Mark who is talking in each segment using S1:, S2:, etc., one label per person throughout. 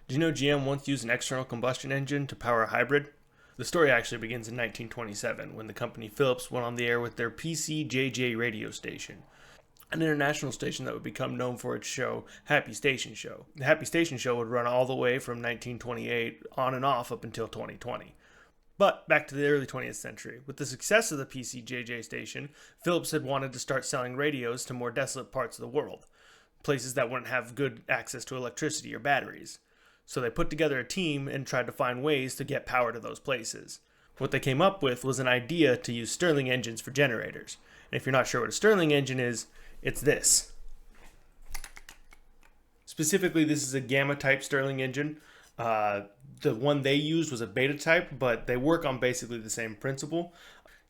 S1: Do you know GM once used an external combustion engine to power a hybrid? The story actually begins in 1927 when the company Philips went on the air with their PCJJ radio station, an international station that would become known for its show, Happy Station Show. The Happy Station Show would run all the way from 1928 on and off up until 2020. But back to the early 20th century. With the success of the PCJJ station, Philips had wanted to start selling radios to more desolate parts of the world, places that wouldn't have good access to electricity or batteries. So they put together a team and tried to find ways to get power to those places. What they came up with was an idea to use Stirling engines for generators. And if you're not sure what a Stirling engine is, it's this. Specifically, this is a gamma type Stirling engine. The one they used was a beta type, but they work on basically the same principle.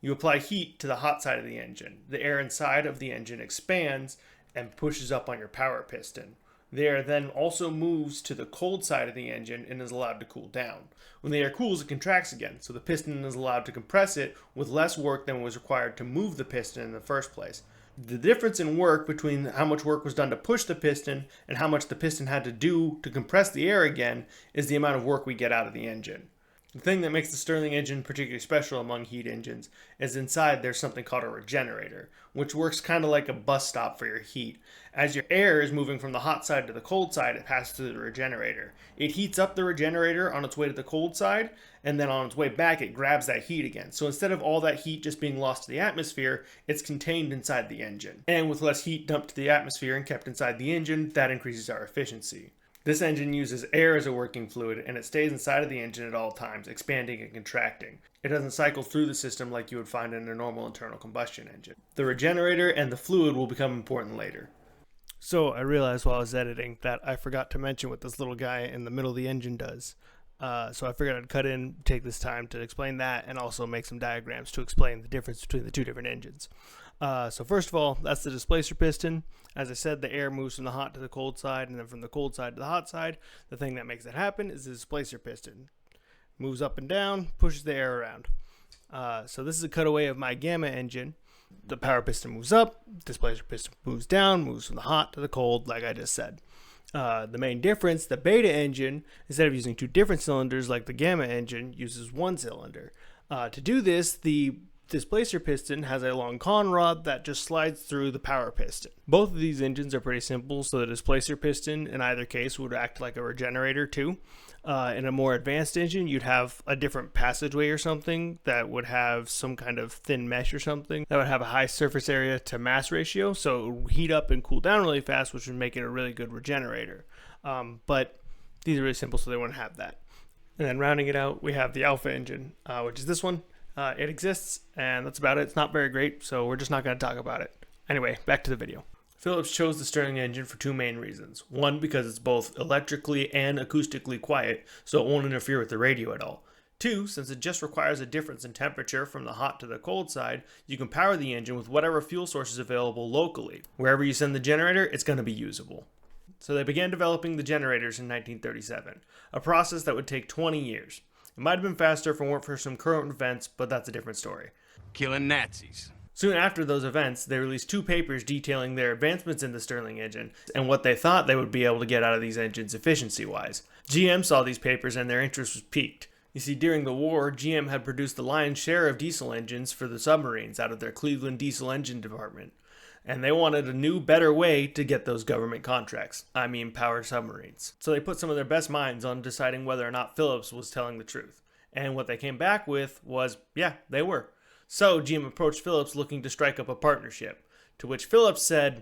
S1: You apply heat to the hot side of the engine. The air inside of the engine expands and pushes up on your power piston. The air then also moves to the cold side of the engine and is allowed to cool down. When the air cools, it contracts again, so the piston is allowed to compress it with less work than was required to move the piston in the first place. The difference in work between how much work was done to push the piston and how much the piston had to do to compress the air again is the amount of work we get out of the engine. The thing that makes the Stirling engine particularly special among heat engines is inside there's something called a regenerator, which works kind of like a bus stop for your heat. As your air is moving from the hot side to the cold side, it passes through the regenerator. It heats up the regenerator on its way to the cold side, and then on its way back it grabs that heat again. So instead of all that heat just being lost to the atmosphere, it's contained inside the engine. And with less heat dumped to the atmosphere and kept inside the engine, that increases our efficiency. This engine uses air as a working fluid, and it stays inside of the engine at all times, expanding and contracting. It doesn't cycle through the system like you would find in a normal internal combustion engine. The regenerator and the fluid will become important later. So I realized while I was editing that I forgot to mention what this little guy in the middle of the engine does. So I figured I'd cut in, take this time to explain that, and also make some diagrams to explain the difference between the two different engines. So first of all, that's the displacer piston. As I said, the air moves from the hot to the cold side, and then from the cold side to the hot side. The thing that makes that happen is the displacer piston. Moves up and down, pushes the air around. So this is a cutaway of my gamma engine. The power piston moves up, displacer piston moves down, moves from the hot to the cold, like I just said. The main difference, the beta engine, instead of using two different cylinders like the gamma engine, uses one cylinder. To do this, the displacer piston has a long con rod that just slides through the power piston. Both of these engines are pretty simple, so the displacer piston in either case would act like a regenerator too. In a more advanced engine, you'd have a different passageway or something that would have some kind of thin mesh or something that would have a high surface area to mass ratio, so it would heat up and cool down really fast, which would make it a really good regenerator. But these are really simple, so they wouldn't have that. And then rounding it out, we have the alpha engine, which is this one. It exists, and that's about it. It's not very great, so we're just not going to talk about it. Anyway, back to the video. Philips chose the Stirling engine for two main reasons. One, because it's both electrically and acoustically quiet, so it won't interfere with the radio at all. Two, since it just requires a difference in temperature from the hot to the cold side, you can power the engine with whatever fuel source is available locally. Wherever you send the generator, it's going to be usable. So they began developing the generators in 1937, a process that would take 20 years. It might have been faster if it weren't for some current events, but that's a different story.
S2: Killing Nazis.
S1: Soon after those events, they released two papers detailing their advancements in the Stirling engine and what they thought they would be able to get out of these engines efficiency-wise. GM saw these papers and their interest was piqued. You see, during the war, GM had produced the lion's share of diesel engines for the submarines out of their Cleveland diesel engine department. And they wanted a new, better way to get those government contracts. I mean, powered submarines. So they put some of their best minds on deciding whether or not Philips was telling the truth. And what they came back with was, yeah, they were. So GM approached Philips looking to strike up a partnership, to which Philips said,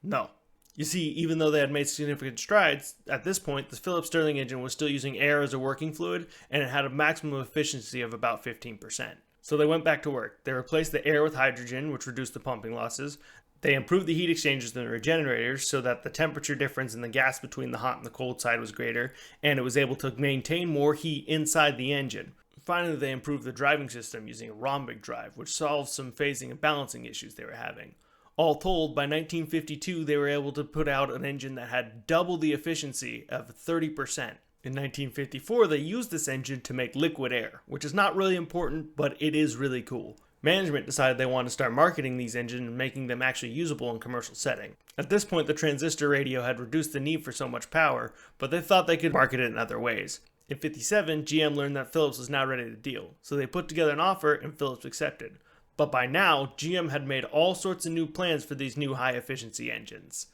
S1: no. You see, even though they had made significant strides, at this point, the Philips Stirling engine was still using air as a working fluid, and it had a maximum efficiency of about 15%. So they went back to work. They replaced the air with hydrogen, which reduced the pumping losses. They improved the heat exchangers in the regenerators so that the temperature difference in the gas between the hot and the cold side was greater, and it was able to maintain more heat inside the engine. Finally, they improved the driving system using a rhombic drive, which solved some phasing and balancing issues they were having. All told, by 1952, they were able to put out an engine that had double the efficiency of 30%. In 1954, they used this engine to make liquid air, which is not really important, but it is really cool. Management decided they wanted to start marketing these engines and making them actually usable in commercial setting. At this point, the transistor radio had reduced the need for so much power, but they thought they could market it in other ways. In '57, GM learned that Philips was now ready to deal, so they put together an offer and Philips accepted. But by now, GM had made all sorts of new plans for these new high-efficiency engines.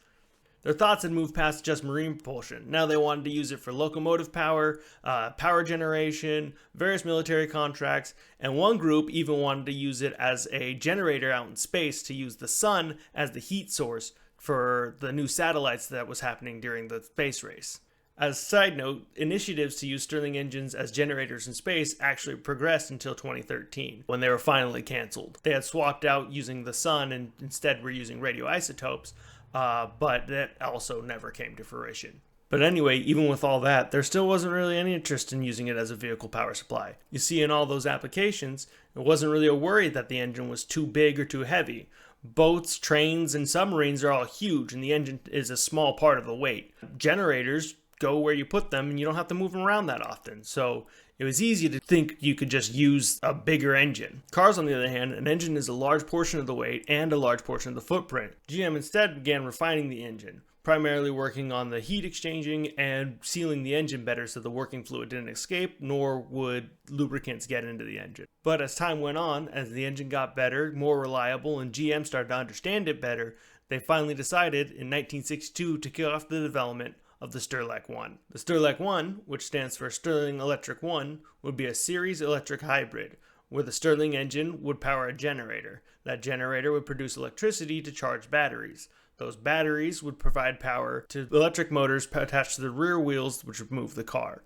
S1: Their thoughts had moved past just marine propulsion. Now they wanted to use it for locomotive power, power generation, various military contracts, and one group even wanted to use it as a generator out in space to use the sun as the heat source for the new satellites that was happening during the space race. As a side note, initiatives to use Stirling engines as generators in space actually progressed until 2013, when they were finally canceled. They had swapped out using the sun and instead were using radioisotopes, but that also never came to fruition. But anyway, even with all that, there still wasn't really any interest in using it as a vehicle power supply. You see, in all those applications, it wasn't really a worry that the engine was too big or too heavy. Boats, trains, and submarines are all huge, and the engine is a small part of the weight. Generators go where you put them, and you don't have to move them around that often. So it was easy to think you could just use a bigger engine. Cars, on the other hand, an engine is a large portion of the weight and a large portion of the footprint. GM instead began refining the engine, primarily working on the heat exchanging and sealing the engine better so the working fluid didn't escape, nor would lubricants get into the engine. But as time went on, as the engine got better, more reliable, and GM started to understand it better, they finally decided in 1962 to kick off the development of the Stirling 1. The Stirling 1, which stands for Stirling Electric 1, would be a series electric hybrid, where the Stirling engine would power a generator. That generator would produce electricity to charge batteries. Those batteries would provide power to electric motors attached to the rear wheels, which would move the car.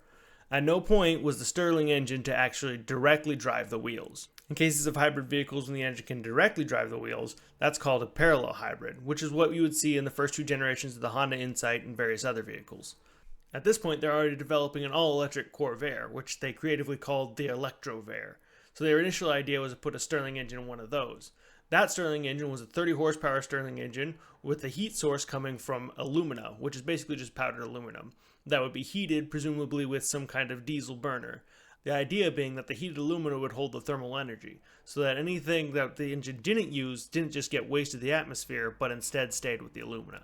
S1: At no point was the Stirling engine to actually directly drive the wheels. In cases of hybrid vehicles when the engine can directly drive the wheels, that's called a parallel hybrid, which is what you would see in the first two generations of the Honda Insight and various other vehicles. At this point, they're already developing an all-electric Corvair, which they creatively called the Electrovair. So their initial idea was to put a Stirling engine in one of those. That Stirling engine was a 30 horsepower Stirling engine with the heat source coming from alumina, which is basically just powdered aluminum, that would be heated presumably with some kind of diesel burner. The idea being that the heated aluminum would hold the thermal energy, so that anything that the engine didn't use didn't just get wasted to the atmosphere, but instead stayed with the alumina.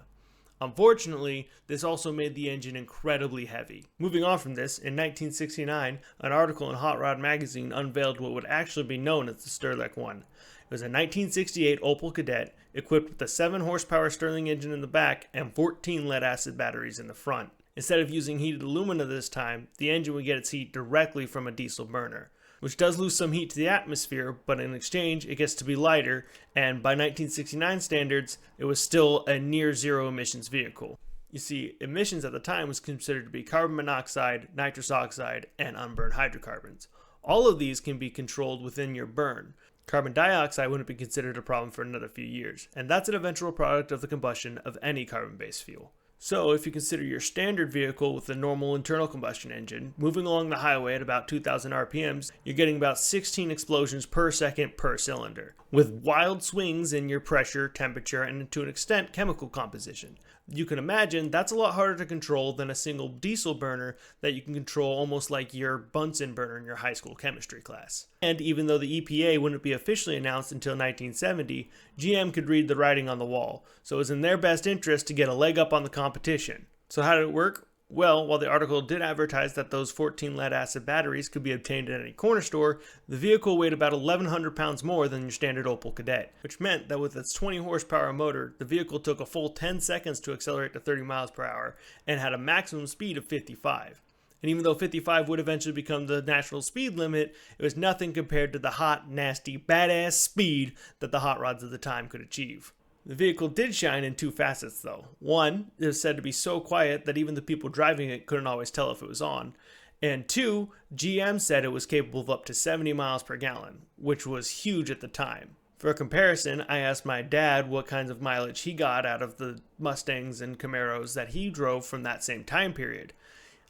S1: Unfortunately, this also made the engine incredibly heavy. Moving on from this, in 1969, an article in Hot Rod magazine unveiled what would actually be known as the Stirling 1. It was a 1968 Opel Kadett equipped with a 7 horsepower Stirling engine in the back and 14 lead-acid batteries in the front. Instead of using heated alumina this time, the engine would get its heat directly from a diesel burner, which does lose some heat to the atmosphere, but in exchange it gets to be lighter, and by 1969 standards, it was still a near zero emissions vehicle. You see, emissions at the time was considered to be carbon monoxide, nitrous oxide, and unburned hydrocarbons. All of these can be controlled within your burn. Carbon dioxide wouldn't be considered a problem for another few years, and that's an eventual product of the combustion of any carbon-based fuel. So, if you consider your standard vehicle with a normal internal combustion engine, moving along the highway at about 2,000 RPMs, you're getting about 16 explosions per second per cylinder, with wild swings in your pressure, temperature, and to an extent, chemical composition. You can imagine that's a lot harder to control than a single diesel burner that you can control almost like your Bunsen burner in your high school chemistry class. And even though the EPA wouldn't be officially announced until 1970, GM could read the writing on the wall, so it was in their best interest to get a leg up on the competition. So how did it work? Well, while the article did advertise that those 14 lead-acid batteries could be obtained at any corner store, the vehicle weighed about 1,100 pounds more than your standard Opel Kadett, which meant that with its 20 horsepower motor, the vehicle took a full 10 seconds to accelerate to 30 miles per hour and had a maximum speed of 55. And even though 55 would eventually become the national speed limit, it was nothing compared to the hot, nasty, badass speed that the hot rods of the time could achieve. The vehicle did shine in two facets though. One, it was said to be so quiet that even the people driving it couldn't always tell if it was on. And two, GM said it was capable of up to 70 miles per gallon, which was huge at the time. For a comparison, I asked my dad what kinds of mileage he got out of the Mustangs and Camaros that he drove from that same time period.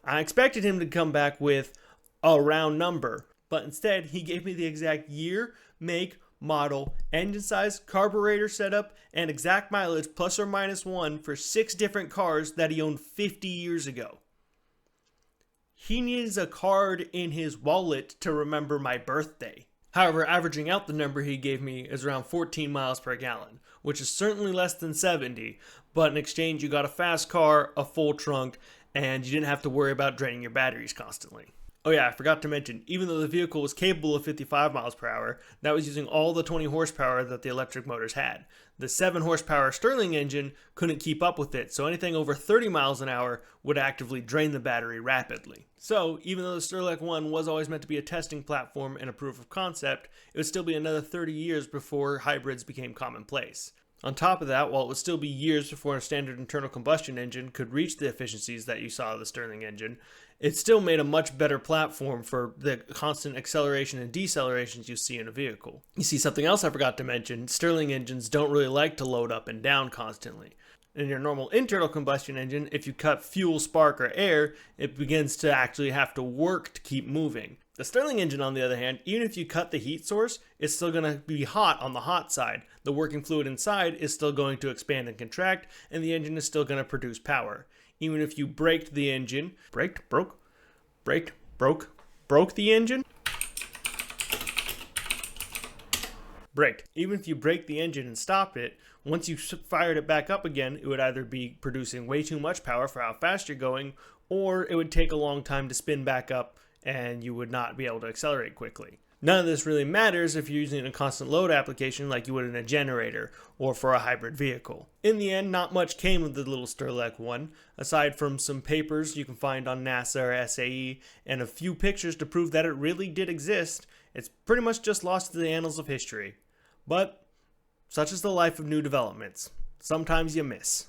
S1: I expected him to come back with a round number, but instead he gave me the exact year, make, model, engine size, carburetor setup, and exact mileage plus or minus 1 for 6 different cars that he owned 50 years ago. He needs a card in his wallet to remember my birthday. However, averaging out the number he gave me is around 14 miles per gallon, which is certainly less than 70, but in exchange you got a fast car, a full trunk, and you didn't have to worry about draining your batteries constantly. Oh yeah, I forgot to mention, even though the vehicle was capable of 55 miles per hour, that was using all the 20 horsepower that the electric motors had. The 7 horsepower Stirling engine couldn't keep up with it, so anything over 30 miles an hour would actively drain the battery rapidly. So, even though the Stirling 1 was always meant to be a testing platform and a proof of concept, it would still be another 30 years before hybrids became commonplace. On top of that, while it would still be years before a standard internal combustion engine could reach the efficiencies that you saw of the Stirling engine, it still made a much better platform for the constant acceleration and decelerations you see in a vehicle. You see, something else I forgot to mention, Stirling engines don't really like to load up and down constantly. In your normal internal combustion engine, if you cut fuel, spark, or air, it begins to actually have to work to keep moving. The Stirling engine, on the other hand, even if you cut the heat source, it's still going to be hot on the hot side. The working fluid inside is still going to expand and contract, and the engine is still going to produce power. Even if you braked the engine, broke the engine? Braked. Even if you braked the engine and stopped it, once you fired it back up again, it would either be producing way too much power for how fast you're going, or it would take a long time to spin back up and you would not be able to accelerate quickly. None of this really matters if you're using a constant load application like you would in a generator or for a hybrid vehicle. In the end, not much came of the little Stirling 1, aside from some papers you can find on NASA or SAE and a few pictures to prove that it really did exist. It's pretty much just lost to the annals of history. But such is the life of new developments. Sometimes you miss.